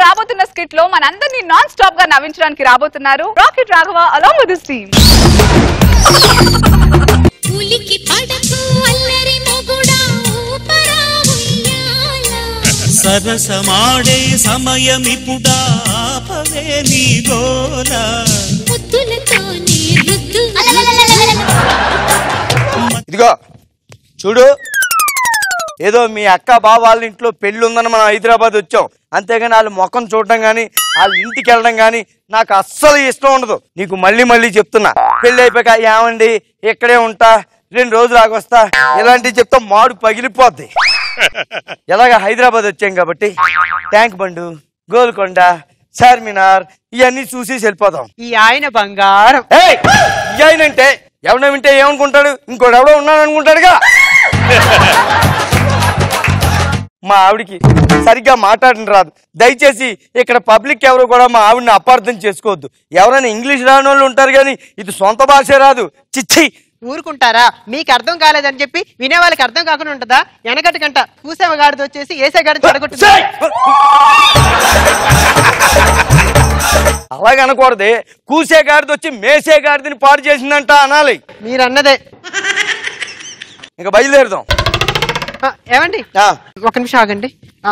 రాబోతున్న స్కిట్ లో మనందరినీ నాన్ స్టాప్ గా నవ్వించడానికి రాబోతున్నారు rocket Raghava along with his team. సరసమాడే సమయమిపుడా ఆపవే నీ గోల. ఇదిగో చూడు, ఏదో మీ అక్క బావ వాళ్ళ ఇంట్లో పెళ్లి ఉందని మనం హైదరాబాద్ వచ్చాం, అంతేగాని వాళ్ళ ముఖం చూడడం కానీ వాళ్ళ ఇంటికి వెళ్ళడం కానీ నాకు అస్సలు ఇష్టం ఉండదు. నీకు మళ్ళీ మళ్ళీ చెప్తున్నా, పెళ్లి అయిపోయాక ఏమండి ఇక్కడే ఉంటా 2 రోజులు ఆగొస్తా ఇలాంటివి చెప్తా మాడు పగిలిపోద్ది. ఎలాగా హైదరాబాద్ వచ్చాం కాబట్టి ట్యాంక్ బండు, గోల్కొండ, చార్మినార్ ఇవన్నీ చూసి వెళ్ళిపోదాం. ఈ ఆయన బంగారం. ఈ ఆయన అంటే ఎవడో వింటే ఏమనుకుంటాడు, ఇంకోటి ఎవడో ఉన్నాడు అనుకుంటాడుగా. మా ఆవిడికి సరిగ్గా మాట్లాడడం రాదు. దయచేసి ఇక్కడ పబ్లిక్ ఎవరు కూడా మా ఆవిడని అపార్థం చేసుకోవద్దు. ఎవరైనా ఇంగ్లీష్ రాని వాళ్ళు ఉంటారు కానీ ఇది సొంత భాష రాదు. చిచ్చి ఊరుకుంటారా? మీకు అర్థం కాలేదని చెప్పి వినే వాళ్ళకి అర్థం కాకుండా ఉంటుందా? వెనకటి గంట కూసేవగాడిది వచ్చేసి ఏసేగాడిని చెడగొట్టు. అలాగనకూడదే, కూసేగాడిది వచ్చి మేసేగాడిని పాడు చేసిందంట అనాలి. మీరు అన్నదే. ఇంకా బయలుదేరుదాం. ఏమండి ఒక నిమిషం ఆగండి.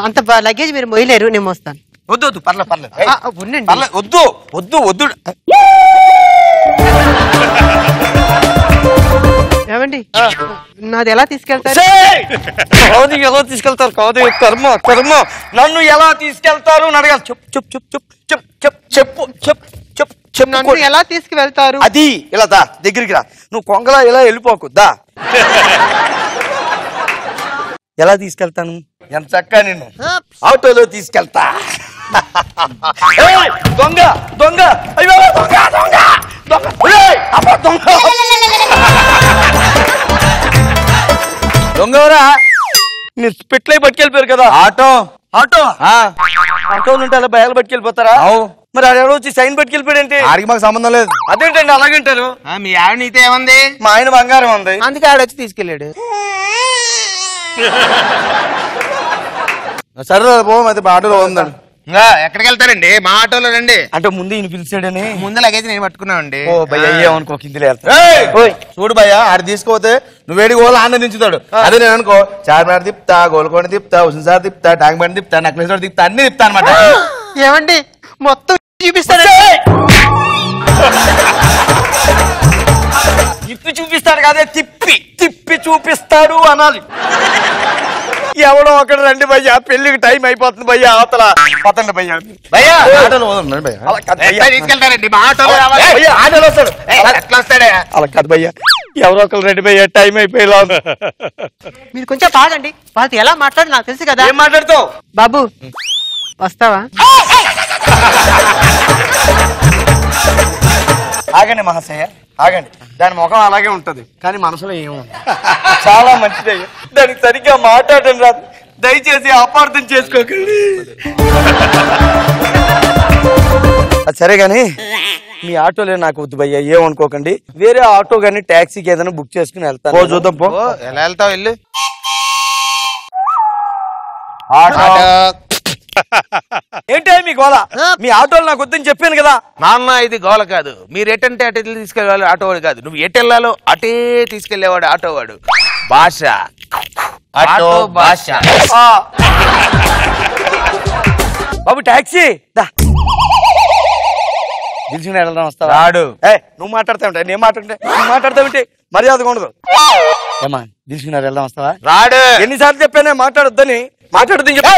అంత లగేజ్ మీరు మొయ్యలేరు, నేను మోస్తాను. వద్దు వద్దు పర్లేదు పర్లేదు ఉండండి. వద్దు వద్దు వద్దు. ఏమండి నాది ఎలా తీసుకెళ్తారు? ఎలా తీసుకెళ్తారు కాదు, కర్మ కర్మ. నన్ను ఎలా తీసుకెళ్తారు అని అడగాలి. చెప్పు చెప్పు చెప్పు చెప్పు చెప్పు చెప్పు చెప్పు చెప్పు నన్ను ఎలా తీసుకువెళ్తారు? అది ఇలా దా దగ్గరికి రా. నువ్వు కొంగలా ఇలా వెళ్ళిపోకు దా. ఎలా తీసుకెళ్తాను? ఎంత చక్కగా నిన్ను ఆటోలో తీసుకెళ్తా. దొంగ దొంగ అయ్యో దొంగ దొంగ దొంగ దొంగవరా. మీరు పెట్లే పట్టుకెళ్ళిపోయారు కదా. ఆటో ఆటో ఆటో నుండి అలా భయాలు పట్టుకెళ్ళిపోతారా? మరి ఆడెవడో వచ్చి సైన్ పట్టుకెళ్ళిపోయాడంటే ఆడికి మాకు సంబంధం లేదు. అదేంటండి అలాగంటారు? మీ ఆవిడ నీతో ఏముంది? మా ఆయన బంగారం ఉంది, అందుకే ఆడొచ్చి తీసుకెళ్ళాడు. సరే పో, అయితే ఆటోలో ఉందండి. ఎక్కడికి వెళ్తారండి? మా ఆటోలో రండి. అంటే ముందు ఈయన పిలిచాడని ముందు లగేజ్ నేను పట్టుకున్నామండి. ఓ భయ్య ఏమనుకో, కిందిలో చూడు భయ్య, ఆడు తీసుకోతే నువ్వేడి గోలు ఆనందించుతాడు. అదే నేను అనుకో చార్మినార్ తిప్తా, గోల్కొండ తిప్తా, హుస్సేన్ సాగర్ తిప్తా, ట్యాంక్ బండ్ తిప్తా, నెక్లెస్ రోడ్ తిప్తా, అన్ని తిప్తా అనమాట. ఏమండి మొత్తం చూపిస్తాడు. తిప్పి చూపిస్తాడు కాదే, తిప్పి తిప్పి చూపిస్తాడు అనాలి. ఎవడో ఒకటి రండి భయ్యా, పెళ్లికి టైం అయిపోతుంది భయ్యా, అవతల పతండి భయ్యా. భయ్యా ఆటోలో పోదాం భయ్య. తీసుకెళ్తారండి మా ఆటోలో. ఆటోలో వస్తాడు. ఎట్లా వస్తాడే? అలా కాదు భయ్యా, ఎవరో ఒకరు రెడీ భయ్యా, టైం అయిపోయేలా. మీరు కొంచెం కాదండి, వాళ్ళతో ఎలా మాట్లాడు నాకు తెలుసు కదా. ఏం మాట్లాడుతావు బాబు? వస్తావా? ఆగండి మహాశయ ఆగండి. దాని ముఖం అలాగే ఉంటది కానీ మనసులో ఏముంది. చాలా మంచిది. దానికి సరిగ్గా మాట్లాడడం రాదు, దయచేసి అపార్థం చేసుకోకండి. సరే గాని మీ ఆటోలే నాకు వద్దు భయ్యా, ఏమనుకోకండి. వేరే ఆటో గానీ టాక్సీకి ఏదైనా బుక్ చేసుకుని వెళ్తాను. చూద్దాం పో. ఎలా వెళ్తావు? వెళ్ళు. ఏంటే మీ గోళ? మీ ఆటోలు నాకు వద్దని చెప్పాను కదా. నాన్న ఇది గోల కాదు, మీరు ఎటంటే అటు తీసుకెళ్ళేవాళ్ళు ఆటోవాడు కాదు. నువ్వు ఎటు వెళ్ళాలో అటే తీసుకెళ్లేవాడు ఆటోవాడు. భాష ఆటో భాష. బాబు టాక్సీ దా. దిల్సుకుని వెళ్దాం వస్తావా? రాడు. నువ్వు మాట్లాడతావుంటే నేను మాట్లాడుతుంటే నువ్వు మాట్లాడతావుంటే మర్యాదగా ఉండదు. ఏమా దిల్సుకుని వెళ్దాం వస్తావా? రాడు. ఎన్నిసార్లు చెప్పానే మాట్లాడొద్దని. మాట్లాడొద్దని చెప్పి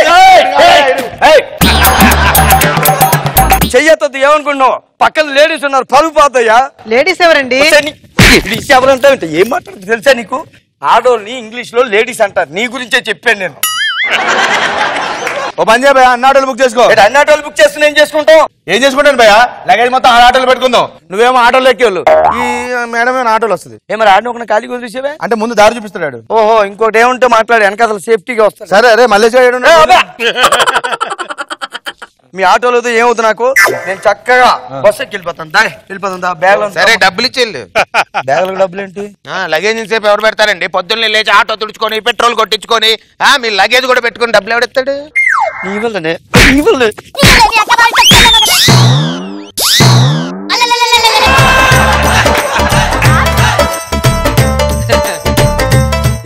చెయ్యొద్దు. ఏమనుకున్నావు? పక్కన లేడీస్ ఉన్నారు, పరుగు పోతాయా? లేడీస్ ఎవరండి? ఎవరంతా ఏం మాట్లాడుతుంది తెలుసా నీకు? ఆడోళ్ళని ఇంగ్లీష్ లో లేడీస్ అంటారు. నీ గురించే చెప్పాను నేను. ఓ పని చేయ భయ్య, అన్న ఆటోలు బుక్ చేసుకో. అన్ని ఆటోలు బుక్ చేస్తున్నా ఏం చేసుకుంటావు? ఏం చేసుకుంటాను భయ్య? లగేజ్ మొత్తం ఆ ఆటోలు పెట్టుకుందాం. నువ్వేమో ఆటోలు ఎక్కేవాళ్ళు, ఈ మేడం ఏమైనా ఆటోలు వస్తుంది. ఏమన్నా ఆడిని ఒక ఖాళీ వదిలేసేవే అంటే ముందు దారి చూపిస్తాడు. ఓహో, ఇంకోటి ఏముంటే మాట్లాడు, వెనక అసలు సేఫ్టీగా వస్తాడు. సరే అరే మల్లేష్ గారు మీ ఆటోలో ఏమవుతుంది నాకు నేను చక్కగా బస్సు ఎక్కి వెళ్ళిపోతాను బ్యాగ్ సరే డబ్బులు ఇచ్చేళ్ళు. బ్యాగులకు డబ్బులు ఏంటి? లగేజ్ సేపు ఎవరు పెడతారండి? పొద్దున్నే లేచి ఆటో తుడుచుకొని పెట్రోల్ కొట్టించుకొని మీ లగేజ్ కూడా పెట్టుకొని డబ్బులు ఎవడెత్తాడు? నీ వల్లనే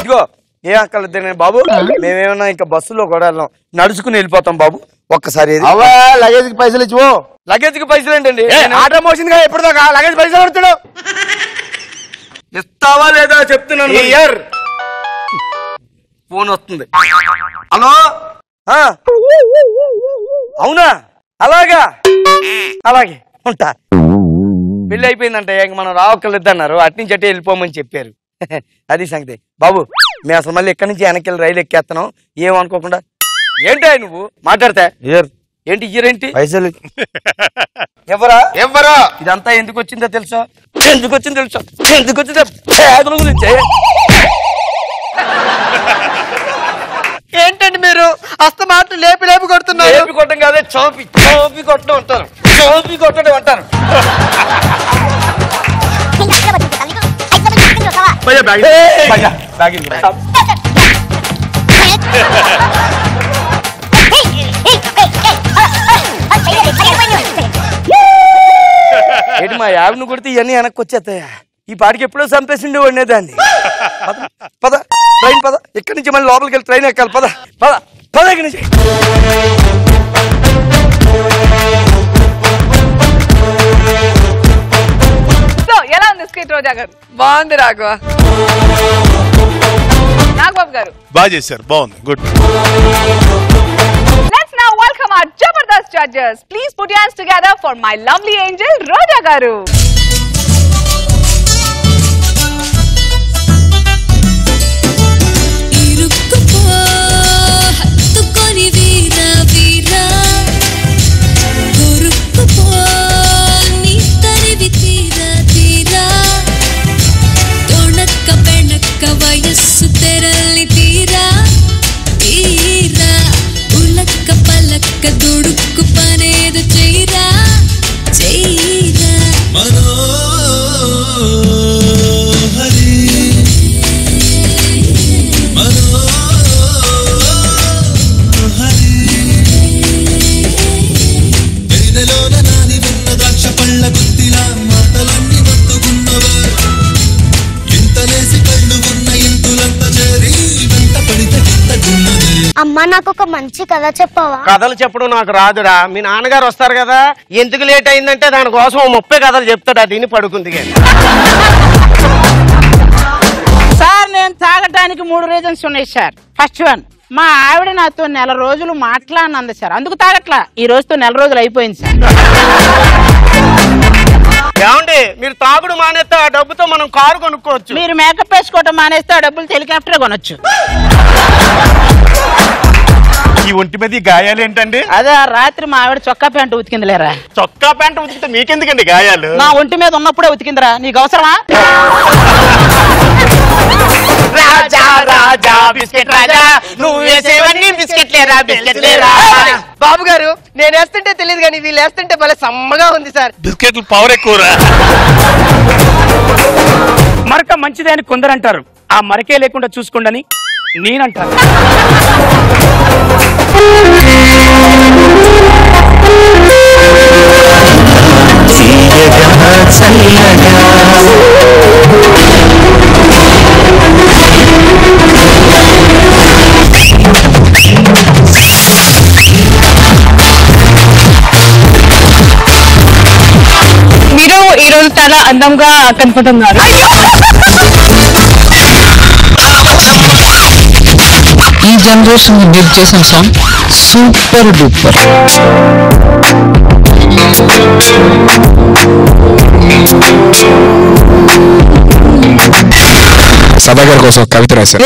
ఇదిగో ఏ అక్కర్లేదు బాబు, మేమేమన్నా ఇంకా బస్సులో కూడా వెళ్ళాం, నడుచుకుని వెళ్ళిపోతాం బాబు. ఒక్కసారి అవా లగేజ్ కి పైసలు ఇచ్చిపో. లగేజ్ కి పైసలు ఏంటండి? ఆటో మోసింది కదా ఎప్పుడు దాకా లగేజ్ పైసలు పడుతున్నావు. ఇస్తావా లేదా చెప్తున్నాను. ఫోన్ వస్తుంది. హలో, అవునా? అలాగే ఉంటా. పెళ్లి అయిపోయిందంట, ఇంక మనం రావక్కర్లేదు అన్నారు. అట్నుంచి అట్టే వెళ్ళిపోమని చెప్పారు. అది సంగతి బాబు. మేము అసలు మళ్ళీ ఎక్కడి నుంచి వెనక్కి రైలు ఎక్కేస్తున్నాం, ఏమనుకోకుండా. ఏంటి నువ్వు మాట్లాడతా? ఏంటి ఇయ్యరేంటి పైసలు? ఎవరా ఇదంతా ఎందుకు వచ్చిందో తెలుసా? ఎందుకు వచ్చిందో బ్యాగుల గురించి. ఏంటండి మీరు అస్తమాట లేపి కొడుతున్నారు? లేపి కొట్టడం కాదే, చోపి కొట్టడం అంటారు. చోపి కొట్టడం అంటారు. ఏంటి మా యావిని కొడితే ఇవన్నీ వెనక్కి వచ్చేస్తాయా? ఈ పాటికి ఎప్పుడో చంపేసిండే వండేదాన్ని. పద ట్రైన్ పద, ఇక్కడి నుంచి మళ్ళీ లోపలికి వెళ్ళి ట్రైన్ ఎక్కాలి. పద ఇక్కడి నుంచి. ఎలా ఉంది స్కిట్ రోజా గారు? బాగుంది రాఘవ. నాగబాబు గారు బాగా చేశారు, బాగుంది, good. Let's now welcome our Jabardast judges. Please put your hands together for my lovely angel Roja garu. అమ్మా నాకు ఒక మంచి కథ చెప్పవా? కథలు చెప్పడం నాకు రాదురా. మీ నాన్నగారు వస్తారు కదా, ఎందుకు లేట్ అయిందంటే దానికోసం 30 కథలు చెప్తాడు. దీన్ని పడుకుంది. సార్ నేను తాగటానికి 3 రీజన్స్ ఉన్నాయి సార్. ఫస్ట్ వన్, మా ఆవిడ నాతో 1 రోజులు మాట్లాడినంది సార్, అందుకు తాగట్లా. ఈ రోజుతో 1 రోజులు అయిపోయింది సార్. ఏమండి మీరు తాగుడు మానేస్తే ఆ డబ్బుతో మనం కారు కొనుక్కోవచ్చు. మీరు మేకప్ వేసుకోవటం మానేస్తే ఆ డబ్బులు హెలికాప్టర్ కొనొచ్చు. ఈ ఒంటి మీద గాయాలు ఏంటండి? అదే రాత్రి మా ఆవిడ చొక్కా ప్యాంటు ఉతికింది లేరా. చొక్కా ప్యాంటు ఉతికితే మీకెందుకండి గాయాలు? నా ఒంటి మీద ఉన్నప్పుడే ఉతికిందిరా, నీకు అవసరమా? రాజా రాజా బిస్కెట్ రాజా, నువ్వు వేసేవన్నీ బిస్కెట్ లేరా. బాబు గారు నేను వేస్తుంటే తెలియదు కానీ వీళ్ళు వేస్తుంటే భలే సమ్మగా ఉంది సార్. బిస్కెట్లు పవర్ ఎక్కువరా. మరక మంచిదే అని కొందరు అంటారు, ఆ మరకే లేకుండా చూసుకోండి నేనంటాను. మీరు ఈ రోజు చాలా అందంగా కనపడుతున్నారు. ఈ జనరేషన్ మీరు చేసిన సాంగ్ సూపర్ డూపర్. సదాగర్ కోసం కవిత రాశారు.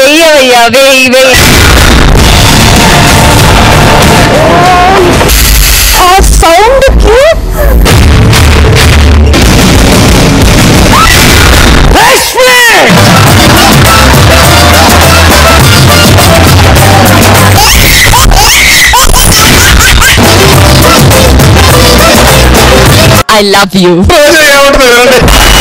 Sound I love you. Roja ఏమంటుంది వినండి.